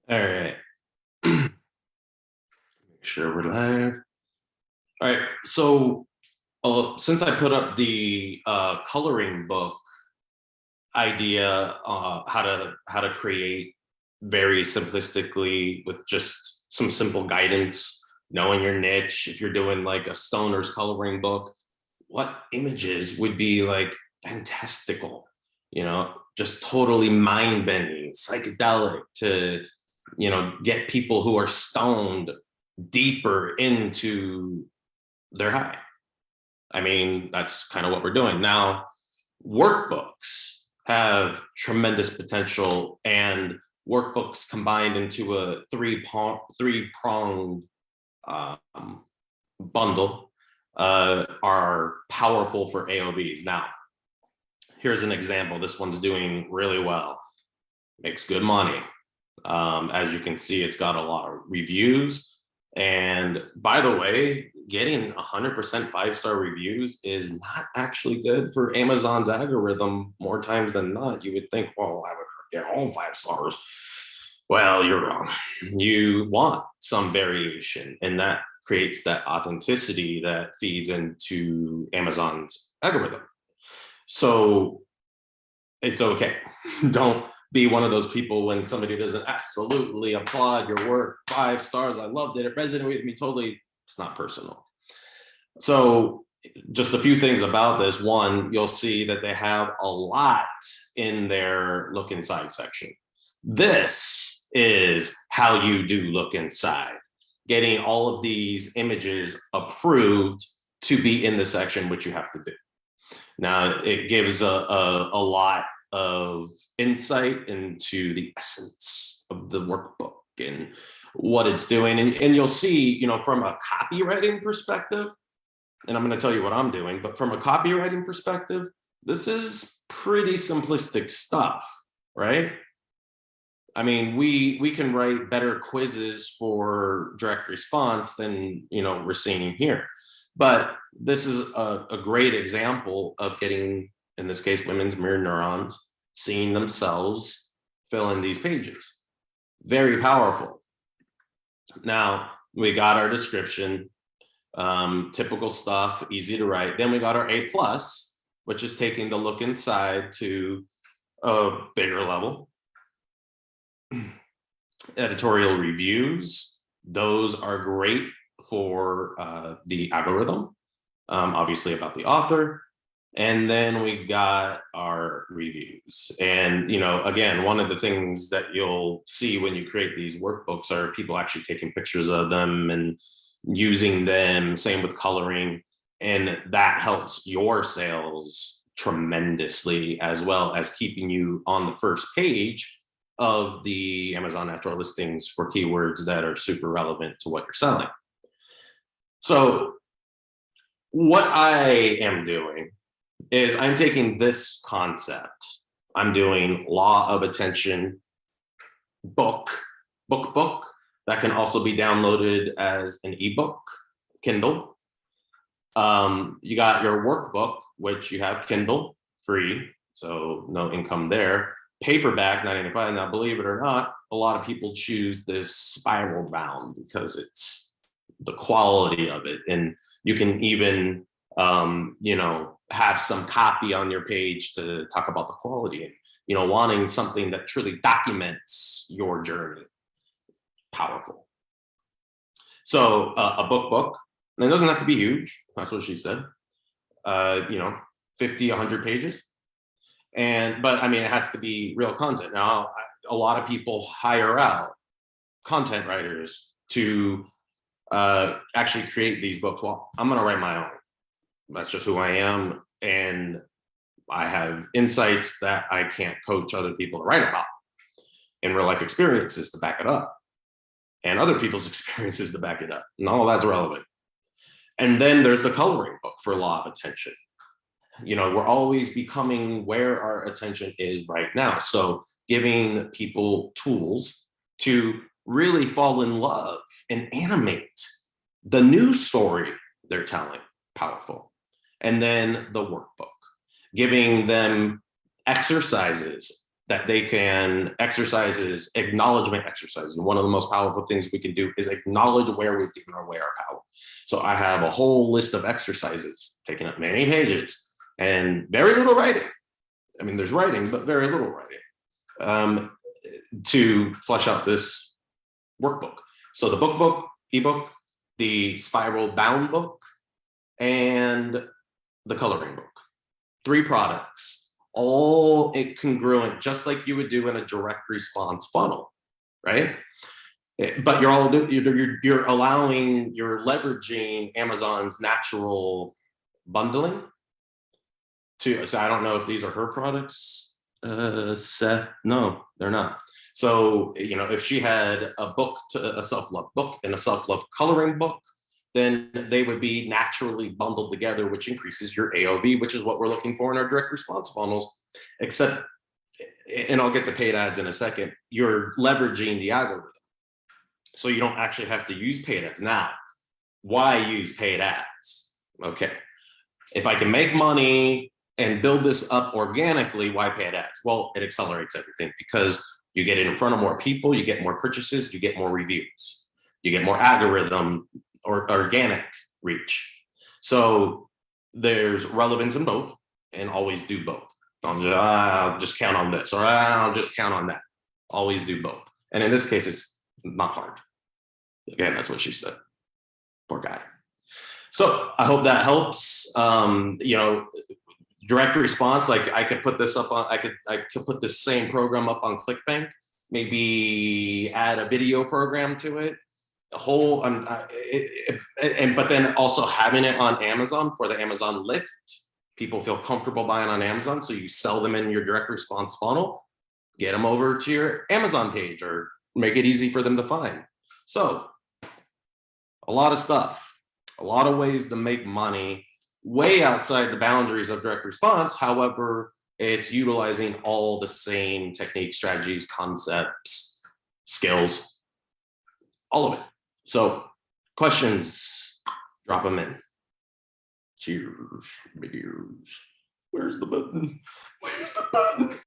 All right. Make sure we're live. All right. So since I put up the coloring book idea, how to create very simplistically with just some simple guidance, knowing your niche. If you're doing like a stoner's coloring book, what images would be like fantastical? Just totally mind bending, psychedelic to get people who are stoned deeper into their high. I mean, that's kind of what we're doing now. Workbooks have tremendous potential, and workbooks combined into a three-pronged bundle are powerful for AOVs. Now, here's an example. This one's doing really well, makes good money. As you can see, it's got a lot of reviews. And by the way, getting 100% five-star reviews is not actually good for Amazon's algorithm. More times than not, you would think, well, I would get all 5 stars. Well, you're wrong. You want some variation, and that creates that authenticity that feeds into Amazon's algorithm. So it's okay. Don't be one of those people when somebody doesn't absolutely applaud your work, 5 stars, I loved it, it resonated with me totally. It's not personal. So just a few things about this. One, you'll see that they have a lot in their look inside section. This is how you do look inside, getting all of these images approved to be in the section, which you have to do. Now, it gives a lot of insight into the essence of the workbook and what it's doing. And you'll see, from a copywriting perspective, and I'm going to tell you what I'm doing, but from a copywriting perspective, this is pretty simplistic stuff, right? I mean, we can write better quizzes for direct response than, we're seeing here. But this is a great example of getting, in this case, women's mirror neurons, seeing themselves fill in these pages. Very powerful. Now, we got our description, typical stuff, easy to write. Then we got our A+, which is taking the look inside to a bigger level. Editorial reviews, those are great for the algorithm, obviously about the author. And then we got our reviews. And, again, one of the things that you'll see when you create these workbooks are people actually taking pictures of them and using them, same with coloring. And that helps your sales tremendously, as well as keeping you on the first page of the Amazon natural listings for keywords that are super relevant to what you're selling. So what I am doing is I'm taking this concept. I'm doing law of attention book that can also be downloaded as an ebook, Kindle. You got your workbook, which you have Kindle free, so no income there. Paperback, $9.95. Now, believe it or not, a lot of people choose this spiral bound because it's the quality of it, and you can even have some copy on your page to talk about the quality and wanting something that truly documents your journey. Powerful. So a book, and it doesn't have to be huge. That's what she said. 50, 100 pages. But I mean, it has to be real content. Now, a lot of people hire out content writers to actually create these books. Well, I'm going to write my own. That's just who I am. And I have insights that I can't coach other people to write about, and real life experiences to back it up, and other people's experiences to back it up. And all that's relevant. And then there's the coloring book for law of attention. We're always becoming where our attention is right now. So giving people tools to really fall in love and animate the new story they're telling, powerful. And then the workbook, giving them exercises that they can exercises, acknowledgement exercises. One of the most powerful things we can do is acknowledge where we've given away our power. So I have a whole list of exercises taking up many pages and very little writing. I mean, there's writing, but very little writing to flesh out this workbook. So the book, ebook, the spiral bound book, and the coloring book. 3 products, all congruent, just like you would do in a direct response funnel, right? But you're leveraging Amazon's natural bundling to, so I don't know if these are her products, Seth, no, they're not. So, you know, if she had a book, a self-love book and a self-love coloring book, then they would be naturally bundled together, which increases your AOV, which is what we're looking for in our direct response funnels, except, and I'll get to paid ads in a second, you're leveraging the algorithm. So you don't actually have to use paid ads. Now, why use paid ads? Okay, if I can make money and build this up organically, why paid ads? Well, it accelerates everything because you get it in front of more people, you get more purchases, you get more reviews, you get more algorithm or organic reach. So there's relevance in both, and always do both. I'll just count on this, or I'll just count on that. Always do both. And in this case, it's not hard. Again, that's what she said. Poor guy. So I hope that helps. You know, direct response, like I could put this up on, I could put this same program up on ClickBank, maybe add a video program to it. The whole, but then also having it on Amazon for the Amazon lift. People feel comfortable buying on Amazon, so you sell them in your direct response funnel, get them over to your Amazon page, or make it easy for them to find. So a lot of stuff, a lot of ways to make money way outside the boundaries of direct response. However, it's utilizing all the same techniques, strategies, concepts, skills, all of it. So questions, drop them in. Cheers, videos. Where's the button? Where's the button?